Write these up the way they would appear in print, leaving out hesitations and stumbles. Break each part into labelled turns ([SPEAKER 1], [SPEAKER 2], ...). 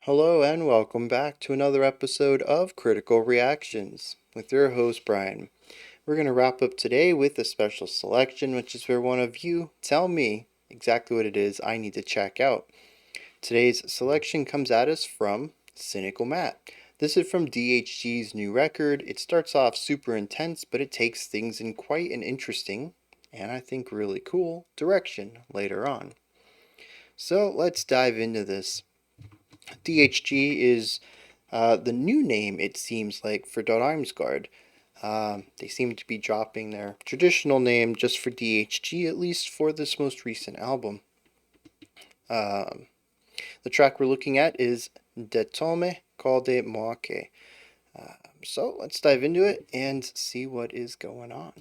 [SPEAKER 1] Hello and welcome back to another episode of Critical Reactions with your host Bryan. We're going to wrap up today with a special selection, which is where one of you tell me exactly what it is I need to check out. Today's selection comes at us from Cynical Matt. This is from DHG's new record. It starts off super intense, but it takes things in quite an interesting, and I think really cool, direction later on. So let's dive into this. DHG is the new name, it seems like, for Dodheimsgard. They seem to be dropping their traditional name just for DHG, at least for this most recent album. The track we're looking at is Det Tomme Kalde Mørke. So let's dive into it and see what is going on.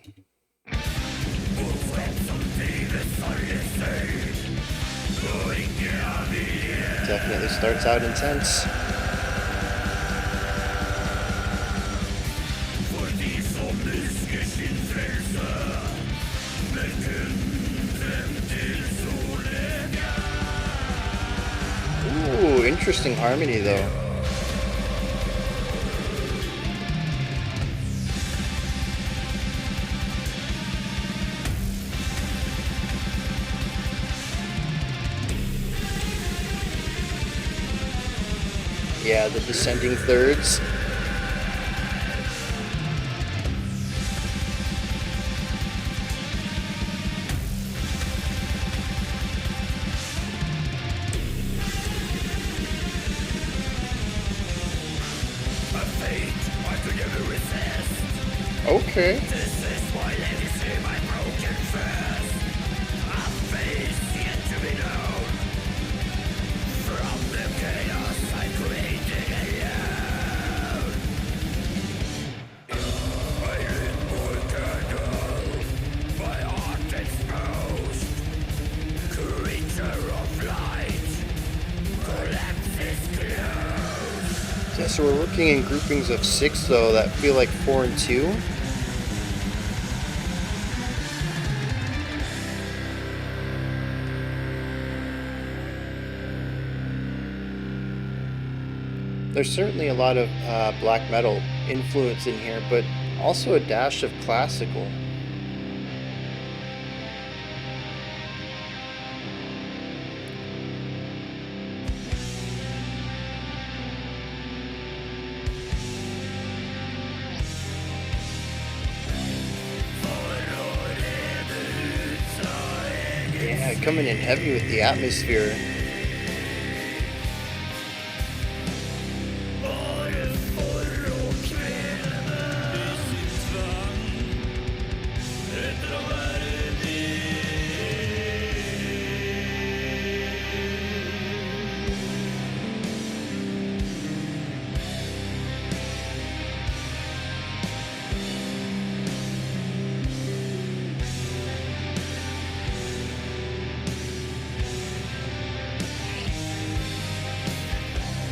[SPEAKER 1] Definitely starts out intense. Ooh, interesting harmony though. Yeah, the descending thirds. Okay. Yeah, so we're working in groupings of 6 though that feel like 4 and 2. There's certainly a lot of black metal influence in here, but also a dash of classical. Yeah, coming in heavy with the atmosphere.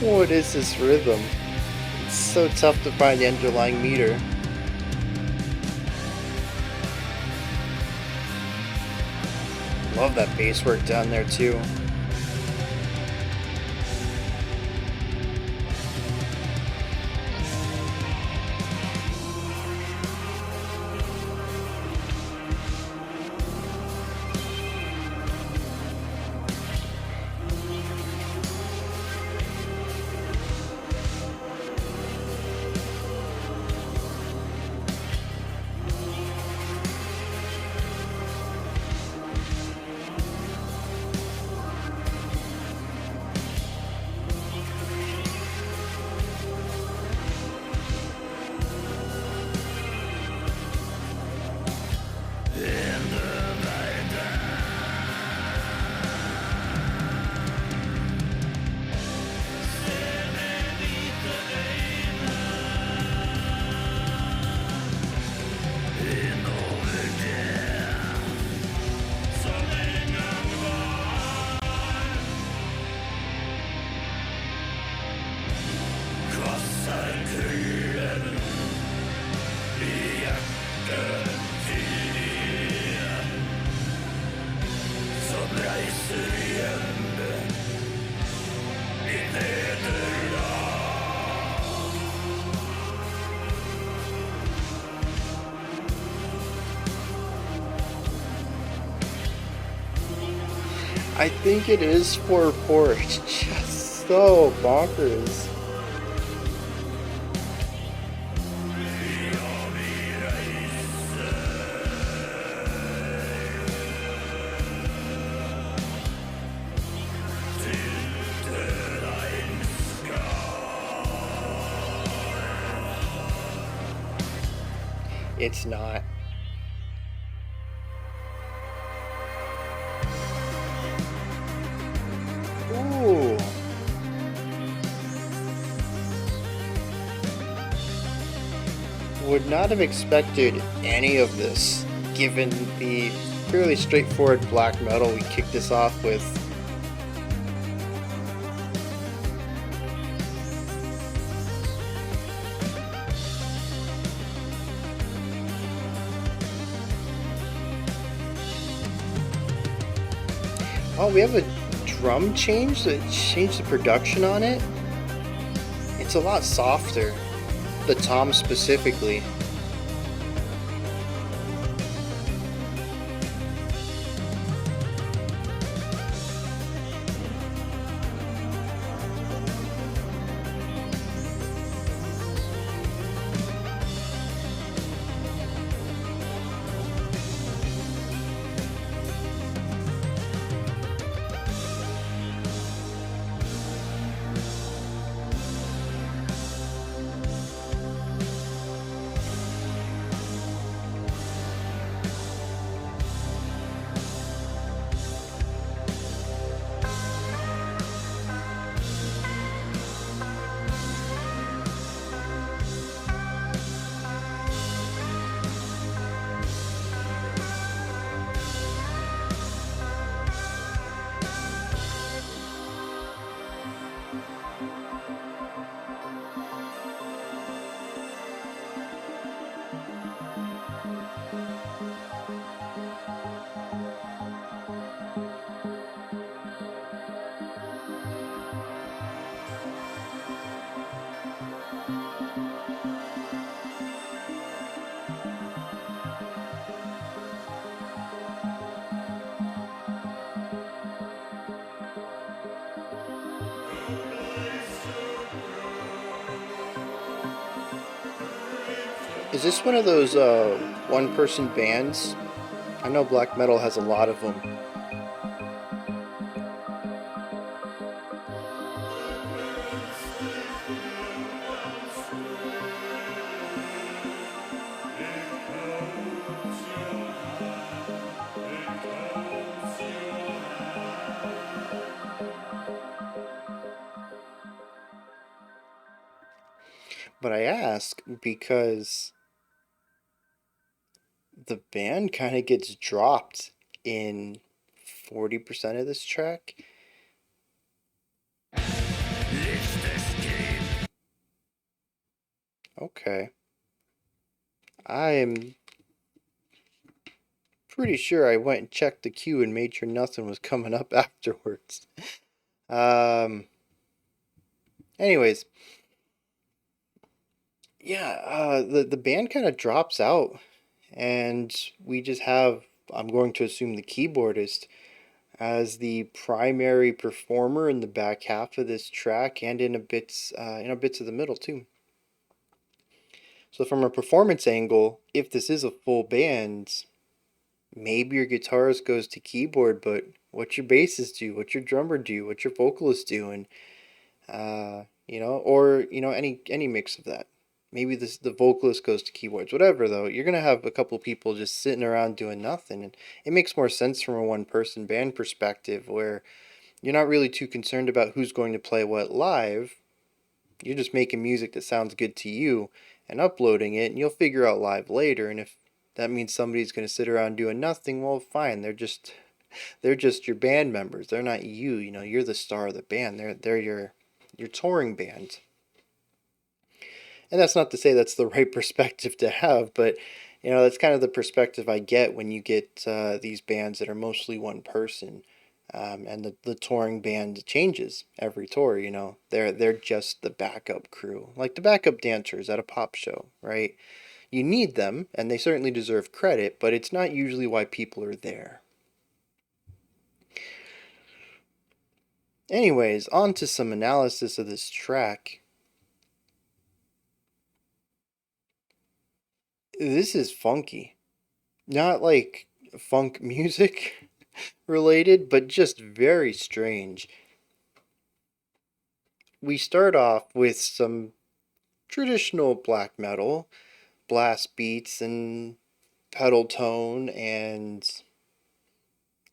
[SPEAKER 1] What is this rhythm? It's so tough to find the underlying meter. Love that bass work down there too. I think it is 4/4. It's just so bonkers. It's not. Ooh. Would not have expected any of this, given the fairly straightforward black metal we kicked this off with. Oh, we have a drum change that changed the production on it. It's a lot softer. The tom specifically. Is this one of those one-person bands? I know black metal has a lot of them. But I ask because the band kind of gets dropped in 40% of this track. Okay. I am pretty sure I went and checked the queue and made sure nothing was coming up afterwards. Anyways, yeah, the band kind of drops out, and we just have, I'm going to assume, the keyboardist as the primary performer in the back half of this track and in a bits of the middle too. So from a performance angle, if this is a full band, maybe your guitarist goes to keyboard, but what's your bassist do? What's your drummer do? What's your vocalist doing? Or any mix of that. Maybe the vocalist goes to keyboards, whatever. Though you're gonna have a couple people just sitting around doing nothing, and it makes more sense from a one-person band perspective, where you're not really too concerned about who's going to play what live. You're just making music that sounds good to you and uploading it, and you'll figure out live later. And if that means somebody's going to sit around doing nothing, well, fine. They're just your band members. They're not you. You're the star of the band. They're your touring band. And that's not to say that's the right perspective to have, but that's kind of the perspective I get when you get these bands that are mostly one person. And the touring band changes every tour. They're just the backup crew, like the backup dancers at a pop show, right? You need them, and they certainly deserve credit, but it's not usually why people are there. Anyways, on to some analysis of this track. This is funky. Not like funk music related, but just very strange. We start off with some traditional black metal, blast beats and pedal tone and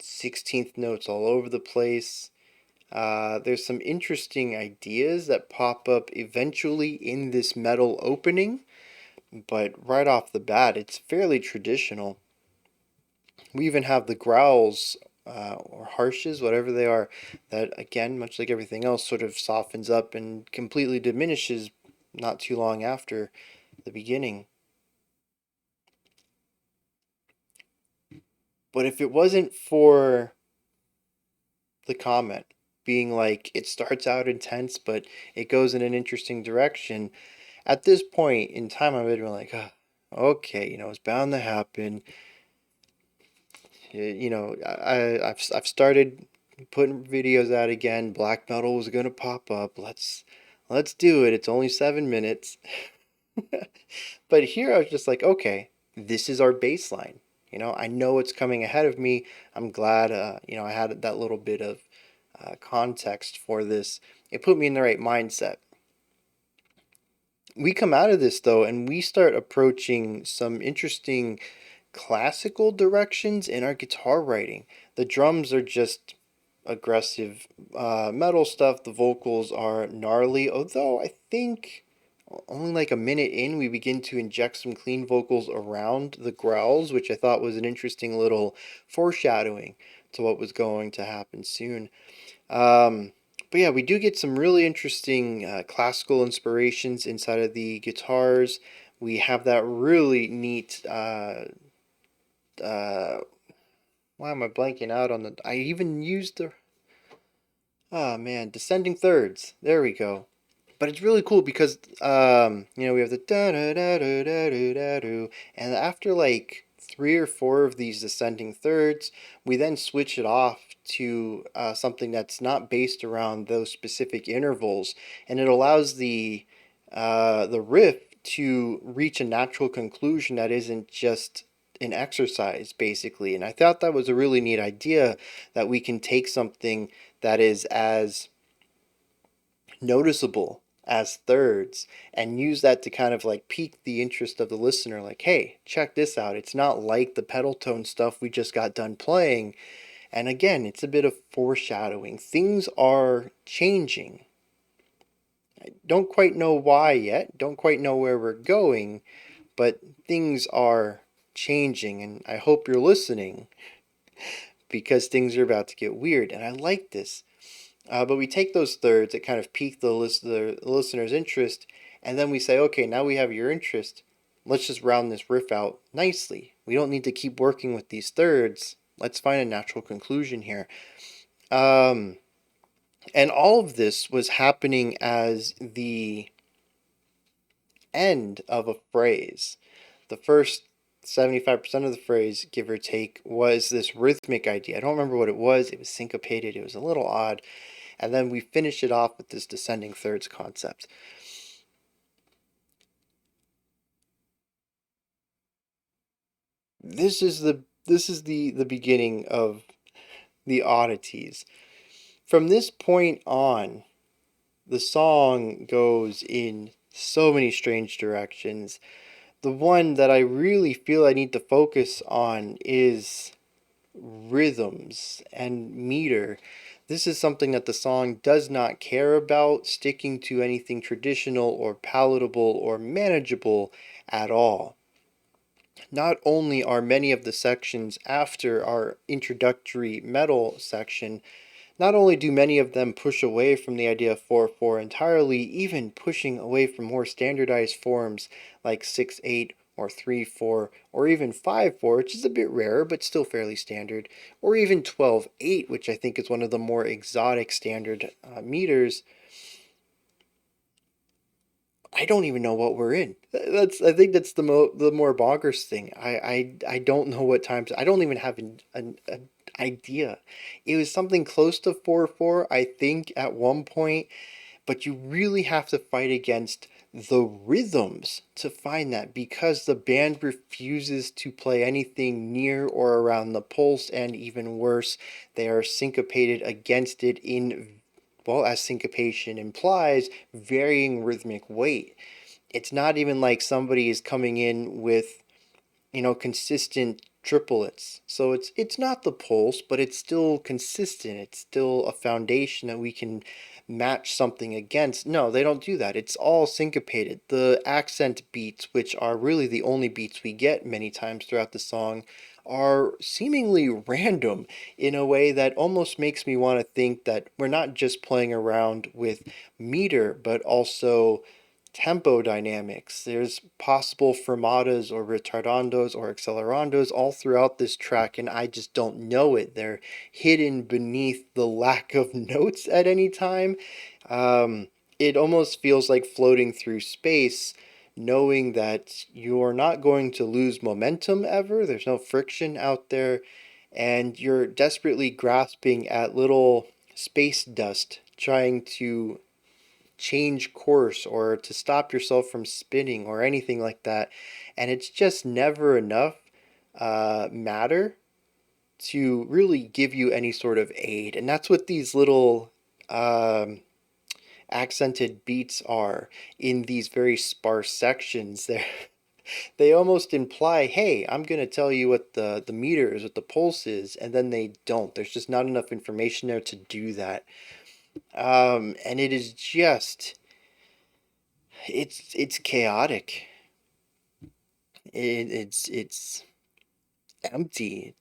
[SPEAKER 1] 16th notes all over the place. There's some interesting ideas that pop up eventually in this metal opening, but right off the bat, it's fairly traditional. We even have the growls or harshes, whatever they are, that again, much like everything else, sort of softens up and completely diminishes not too long after the beginning. But if it wasn't for the comment being like it starts out intense, but it goes in an interesting direction, at this point in time, I would have been like, oh, okay, it's bound to happen. I've started putting videos out again. Black metal was gonna pop up. Let's do it. It's only 7 minutes. But here I was just like, okay, this is our baseline. I know what's coming ahead of me. I'm glad, I had that little bit of context for this. It put me in the right mindset. We come out of this though, and we start approaching some interesting classical directions in our guitar writing. The drums are just aggressive metal stuff. The vocals are gnarly, although I think only like a minute in we begin to inject some clean vocals around the growls, which I thought was an interesting little foreshadowing to what was going to happen soon. But yeah, we do get some really interesting classical inspirations inside of the guitars. We have that really neat uh, why am I blanking out on the? I even used the. Oh man, descending thirds. There we go. But it's really cool because we have the da da da da da da da da, and after like 3 or 4 of these descending thirds, we then switch it off to something that's not based around those specific intervals, and it allows the riff to reach a natural conclusion that isn't just an exercise, basically. And I thought that was a really neat idea that we can take something that is as noticeable as thirds and use that to kind of like pique the interest of the listener, like, hey, check this out. It's not like the pedal tone stuff we just got done playing. And again, it's a bit of foreshadowing. Things are changing. I don't quite know why yet, don't quite know where we're going, but things are changing, and I hope you're listening because things are about to get weird, and I like this. But we take those thirds that kind of pique the listener's interest, and then we say, okay, now we have your interest. Let's just round this riff out nicely. We don't need to keep working with these thirds. Let's find a natural conclusion here. And all of this was happening as the end of a phrase. The first 75% of the phrase, give or take, was this rhythmic idea. I don't remember what it was. It was syncopated. It was a little odd. And then we finish it off with this descending thirds concept. This is the beginning of the oddities. From this point on, the song goes in so many strange directions. The one that I really feel I need to focus on is rhythms and meter. This is something that the song does not care about sticking to anything traditional or palatable or manageable at all. Not only are many of the sections after our introductory metal section, not only do many of them push away from the idea of 4/4 entirely, even pushing away from more standardized forms like 6/8 or 3/4 or even 5/4, which is a bit rarer but still fairly standard, or even 12/8, which I think is one of the more exotic standard meters. I don't even know what we're in. I think that's the more bonkers thing. I don't know what times. I don't even have idea. It was something close to 4/4, I think, at one point, but you really have to fight against the rhythms to find that because the band refuses to play anything near or around the pulse, and even worse, they are syncopated against it in, well, as syncopation implies, varying rhythmic weight. It's not even like somebody is coming in with, consistent triplets. So it's not the pulse, but it's still consistent. It's still a foundation that we can match something against. No, they don't do that. It's all syncopated. The accent beats, which are really the only beats we get many times throughout the song, are seemingly random in a way that almost makes me want to think that we're not just playing around with meter, but also tempo dynamics. There's possible fermatas or retardandos or accelerandos all throughout this track, and I just don't know it. They're hidden beneath the lack of notes at any time. It almost feels like floating through space, knowing that you're not going to lose momentum ever. There's no friction out there, and you're desperately grasping at little space dust, trying to change course or to stop yourself from spinning or anything like that. And it's just never enough matter to really give you any sort of aid. And that's what these little accented beats are in these very sparse sections. They almost imply, hey, I'm going to tell you what the meter is, what the pulse is, and then they don't. There's just not enough information there to do that. And it is just, it's chaotic. It's empty.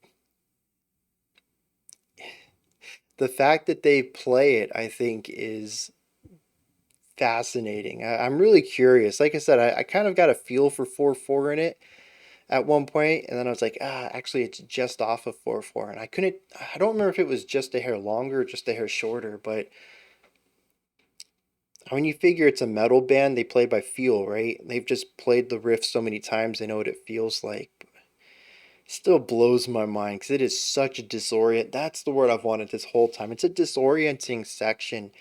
[SPEAKER 1] The fact that they play it, I think, is fascinating. I'm really curious. Like I said, I kind of got a feel for 4/4 in it at one point, and then I was like, actually, it's just off of 4/4, and I don't remember if it was just a hair longer or just a hair shorter, but when you figure it's a metal band, they play by feel, right? They've just played the riff so many times, they know what it feels like. Still blows my mind because it is such a disorient. That's the word I've wanted this whole time. It's a disorienting section,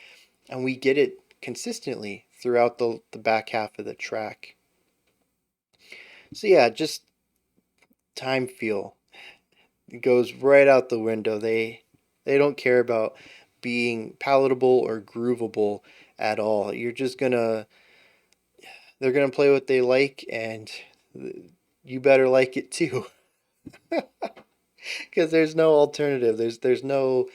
[SPEAKER 1] and we get it consistently throughout the back half of the track. So yeah, just time feel. It goes right out the window. They don't care about being palatable or groovable at all. They're gonna play what they like, and you better like it too. Because there's no alternative. There's no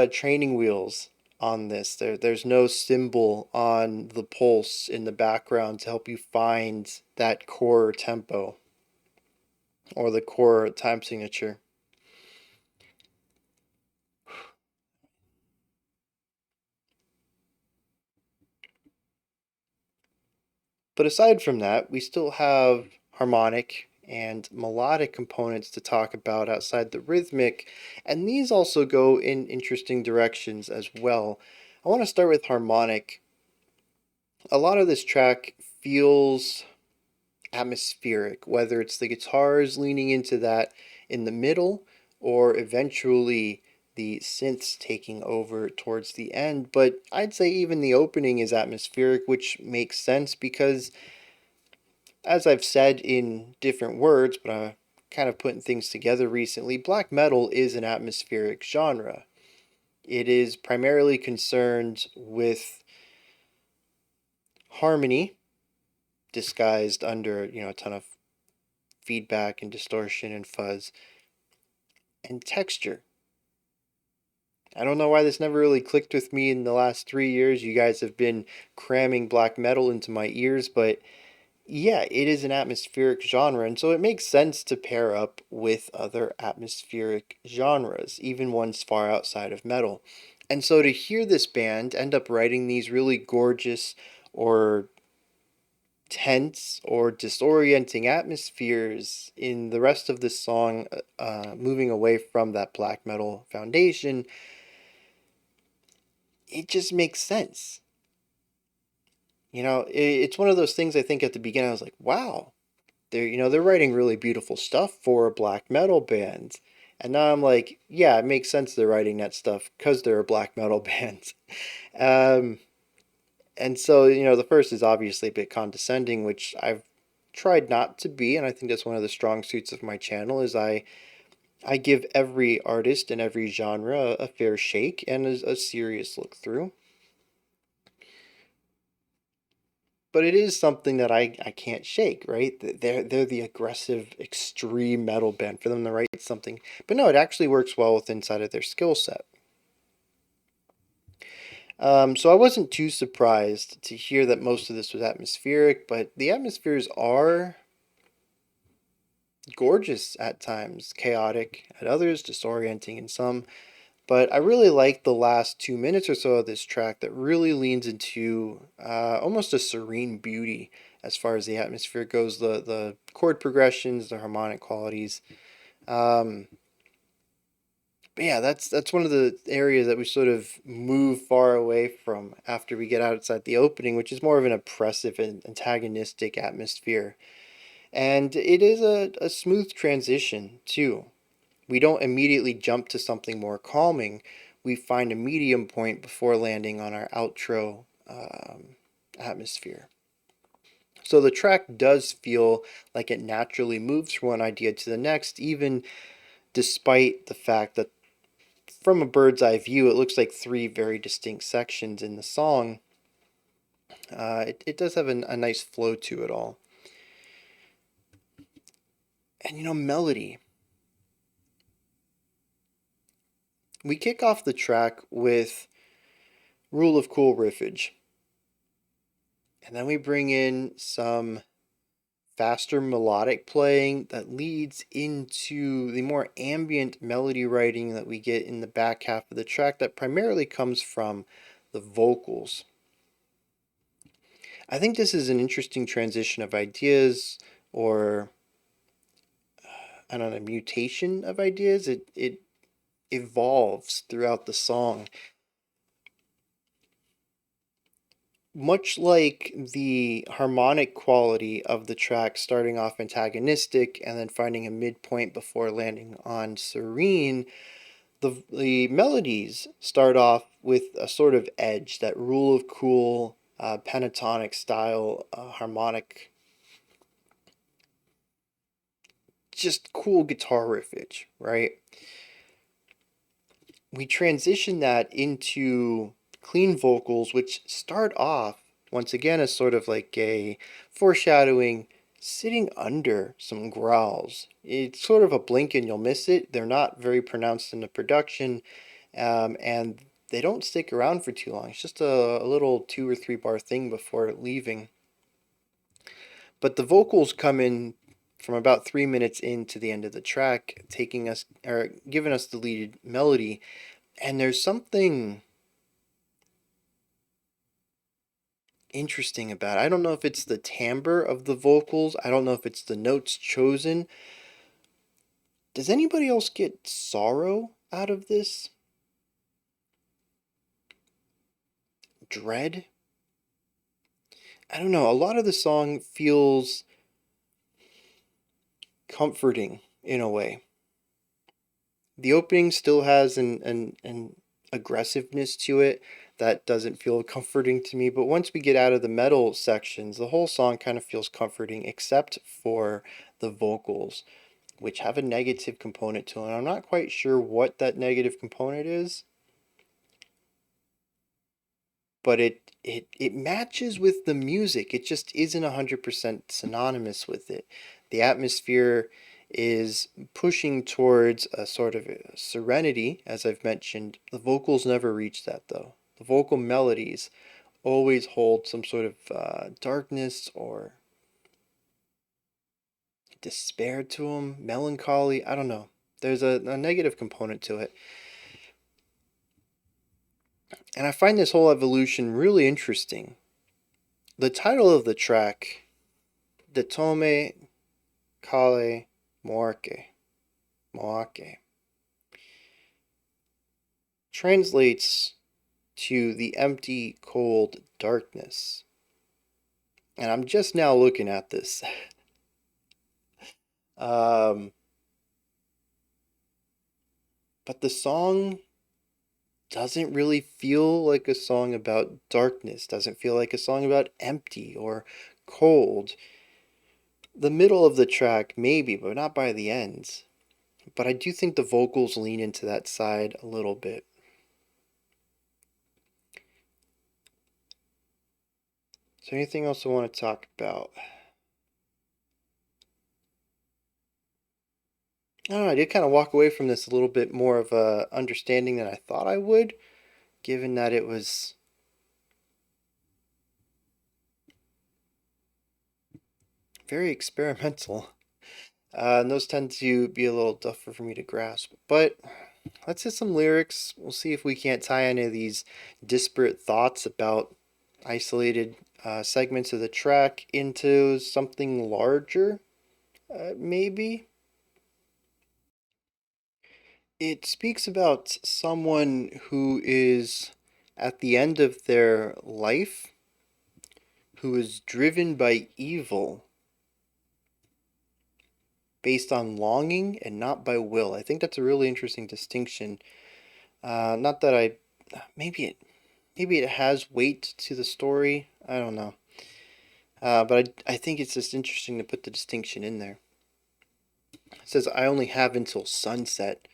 [SPEAKER 1] training wheels on this. There's no symbol on the pulse in the background to help you find that core tempo or the core time signature. But aside from that, we still have harmonic and melodic components to talk about outside the rhythmic, and these also go in interesting directions as well. I want to start with harmonic. A lot of this track feels atmospheric, whether it's the guitars leaning into that in the middle or eventually the synths taking over towards the end. But I'd say even the opening is atmospheric, which makes sense because, as I've said in different words, but I'm kind of putting things together recently, black metal is an atmospheric genre. It is primarily concerned with harmony disguised under, a ton of feedback and distortion and fuzz and texture. I don't know why this never really clicked with me in the last 3 years. You guys have been cramming black metal into my ears, but yeah, it is an atmospheric genre, and so it makes sense to pair up with other atmospheric genres, even ones far outside of metal. And so to hear this band end up writing these really gorgeous or tense or disorienting atmospheres in the rest of this song, moving away from that black metal foundation, it just makes sense. It's one of those things. I think at the beginning I was like, wow, they're writing really beautiful stuff for a black metal band. And now I'm like, yeah, it makes sense they're writing that stuff because they're a black metal band. Um, and so, the first is obviously a bit condescending, which I've tried not to be, and I think that's one of the strong suits of my channel is I give every artist and every genre a fair shake and a serious look through. But it is something that I can't shake, right? They're the aggressive, extreme metal band for them to write something. But no, it actually works well with inside of their skill set. So I wasn't too surprised to hear that most of this was atmospheric, but the atmospheres are gorgeous at times, chaotic at others, disorienting in some. But I really like the last 2 minutes or so of this track that really leans into almost a serene beauty as far as the atmosphere goes, the chord progressions, the harmonic qualities. Um, but yeah, that's one of the areas that we sort of move far away from after we get outside the opening, which is more of an oppressive and antagonistic atmosphere. And it is a smooth transition too. We don't immediately jump to something more calming. We find a medium point before landing on our outro atmosphere. So the track does feel like it naturally moves from one idea to the next, even despite the fact that from a bird's eye view, it looks like three very distinct sections in the song. It does have a nice flow to it all. And melody. We kick off the track with Rule of Cool riffage. And then we bring in some faster melodic playing that leads into the more ambient melody writing that we get in the back half of the track that primarily comes from the vocals. I think this is an interesting transition of ideas, or I don't know, mutation of ideas. It evolves throughout the song. Much like the harmonic quality of the track starting off antagonistic and then finding a midpoint before landing on serene, the melodies start off with a sort of edge, that rule of cool, pentatonic style, harmonic, just cool guitar riffage, right? We transition that into clean vocals, which start off once again as sort of like a foreshadowing, sitting under some growls. It's sort of a blink and you'll miss it. They're not very pronounced in the production, and they don't stick around for too long. It's just a little 2 or 3 bar thing before leaving. But the vocals come in from about 3 minutes into the end of the track, taking us or giving us the lead melody. And there's something interesting about it. I don't know if it's the timbre of the vocals. I don't know if it's the notes chosen. Does anybody else get sorrow out of this? Dread? I don't know. A lot of the song feels comforting in a way. The opening still has an aggressiveness to it that doesn't feel comforting to me, but once we get out of the metal sections, the whole song kind of feels comforting except for the vocals, which have a negative component to it. I'm not quite sure what that negative component is, but it matches with the music. It just isn't 100% synonymous with it. The atmosphere is pushing towards a sort of a serenity, as I've mentioned. The vocals never reach that, though. The vocal melodies always hold some sort of darkness or despair to them, melancholy. I don't know. There's a negative component to it. And I find this whole evolution really interesting. The title of the track, Det Tomme Kalde Mørke, translates to the empty, cold darkness. And I'm just now looking at this. um, but the song doesn't really feel like a song about darkness, doesn't feel like a song about empty or cold. The middle of the track, maybe, but not by the end. But I do think the vocals lean into that side a little bit. Is there anything else I want to talk about? I don't know, I did kind of walk away from this a little bit more of a understanding than I thought I would, given that it was very experimental. And those tend to be a little tougher for me to grasp. But let's hit some lyrics. We'll see if we can't tie any of these disparate thoughts about isolated segments of the track into something larger, maybe. It speaks about someone who is at the end of their life, who is driven by evil based on longing and not by will. I think that's a really interesting distinction. Not that I, maybe it has weight to the story. I don't know. But I think it's just interesting to put the distinction in there. It says, I only have until sunset.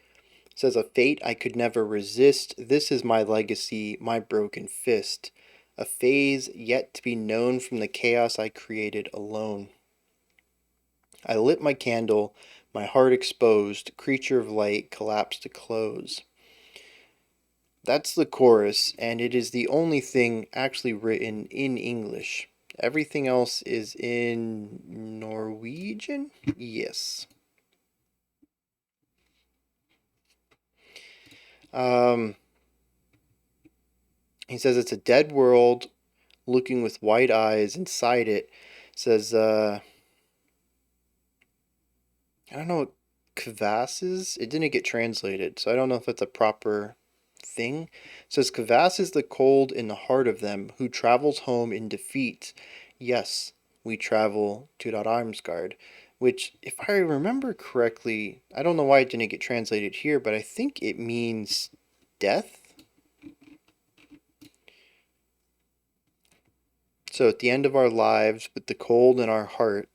[SPEAKER 1] It says, a fate I could never resist. This is my legacy, my broken fist. A phase yet to be known from the chaos I created alone. I lit my candle, my heart exposed, creature of light collapsed to close. That's the chorus, and it is the only thing actually written in English. Everything else is in Norwegian? Yes. Um, he says it's a dead world looking with white eyes inside it. Says, I don't know what kvass is. It didn't get translated, so I don't know if that's a proper thing. It says, kvass is the cold in the heart of them who travels home in defeat. Yes, we travel to Dodheimsgard, which, if I remember correctly, I don't know why it didn't get translated here, but I think it means death. So at the end of our lives, with the cold in our heart,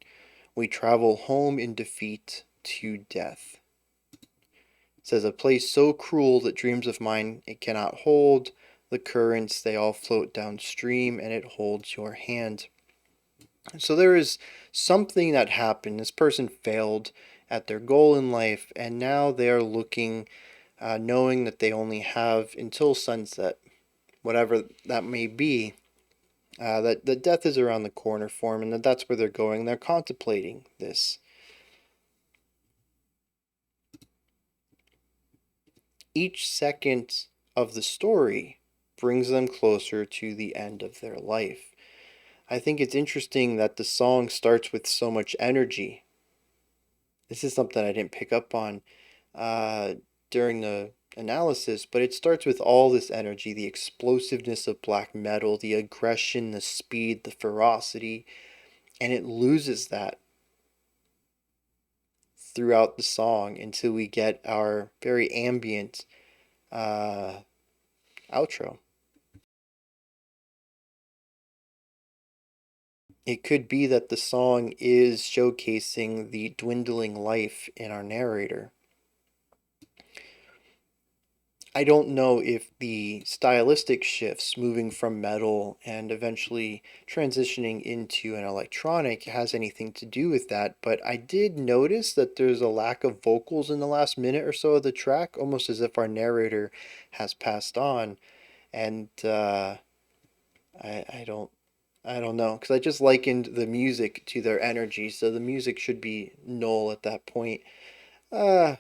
[SPEAKER 1] we travel home in defeat to death. It says, a place so cruel that dreams of mine it cannot hold. The currents, they all float downstream, and it holds your hand. So there is something that happened. This person failed at their goal in life, and now they are looking, knowing that they only have until sunset, whatever that may be. That the death is around the corner for them, and that's where they're going. They're contemplating this. Each second of the story brings them closer to the end of their life. I think it's interesting that the song starts with so much energy. This is something I didn't pick up on during the analysis, but it starts with all this energy, the explosiveness of black metal, the aggression, the speed, the ferocity, and it loses that throughout the song until we get our very ambient outro. It could be that the song is showcasing the dwindling life in our narrator. I don't know if the stylistic shifts moving from metal and eventually transitioning into an electronic has anything to do with that, but I did notice that there's a lack of vocals in the last minute or so of the track, almost as if our narrator has passed on. And I don't know, because I just likened the music to their energy, so the music should be null at that point. Uh,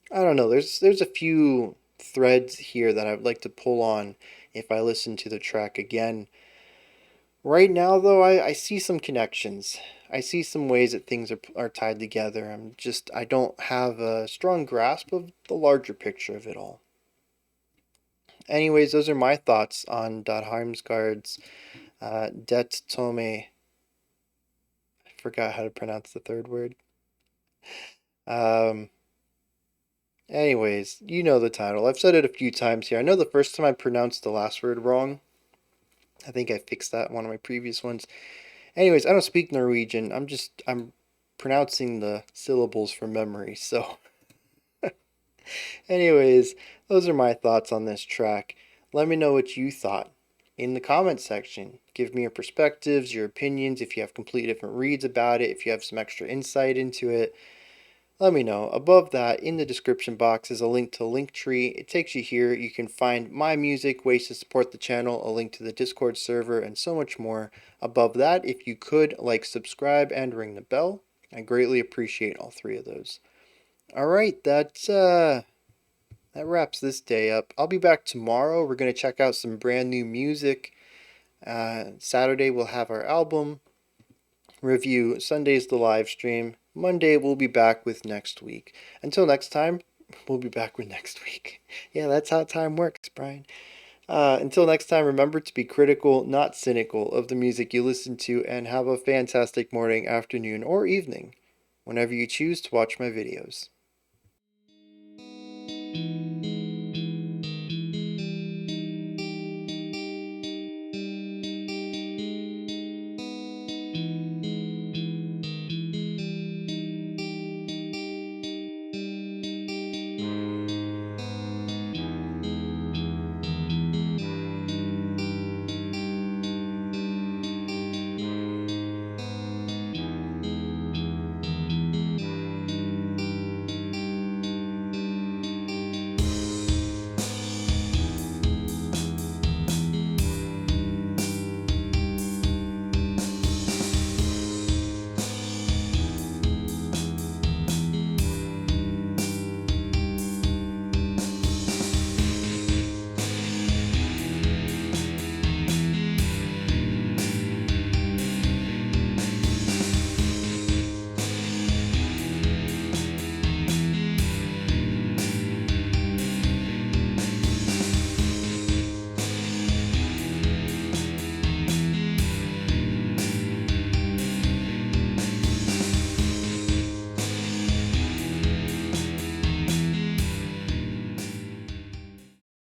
[SPEAKER 1] I don't know. There's a few threads here that I'd like to pull on if I listen to the track again. Right now, though, I see some connections. I see some ways that things are tied together. I don't have a strong grasp of the larger picture of it all. Anyways, those are my thoughts on Dodheimsgard's Det Tomme. I forgot how to pronounce the third word. Um, Anyways, you know the title. I've said it a few times here. I know the first time I pronounced the last word wrong. I think I fixed that in one of my previous ones. Anyways, I don't speak Norwegian. I'm pronouncing the syllables from memory. So, anyways, those are my thoughts on this track. Let me know what you thought in the comment section. Give me your perspectives, your opinions, if you have completely different reads about it, if you have some extra insight into it. Let me know. Above that, in the description box, is a link to Linktree. It takes you here. You can find my music, ways to support the channel, a link to the Discord server, and so much more. Above that, if you could, like, subscribe, and ring the bell. I greatly appreciate all three of those. Alright, that wraps this day up. I'll be back tomorrow. We're going to check out some brand new music. Saturday, we'll have our album review. Sunday's the live stream. Monday, we'll be back with next week. Until next time, we'll be back with next week. Yeah, that's how time works, Bryan. Until next time, remember to be critical, not cynical, of the music you listen to, and have a fantastic morning, afternoon, or evening, whenever you choose to watch my videos.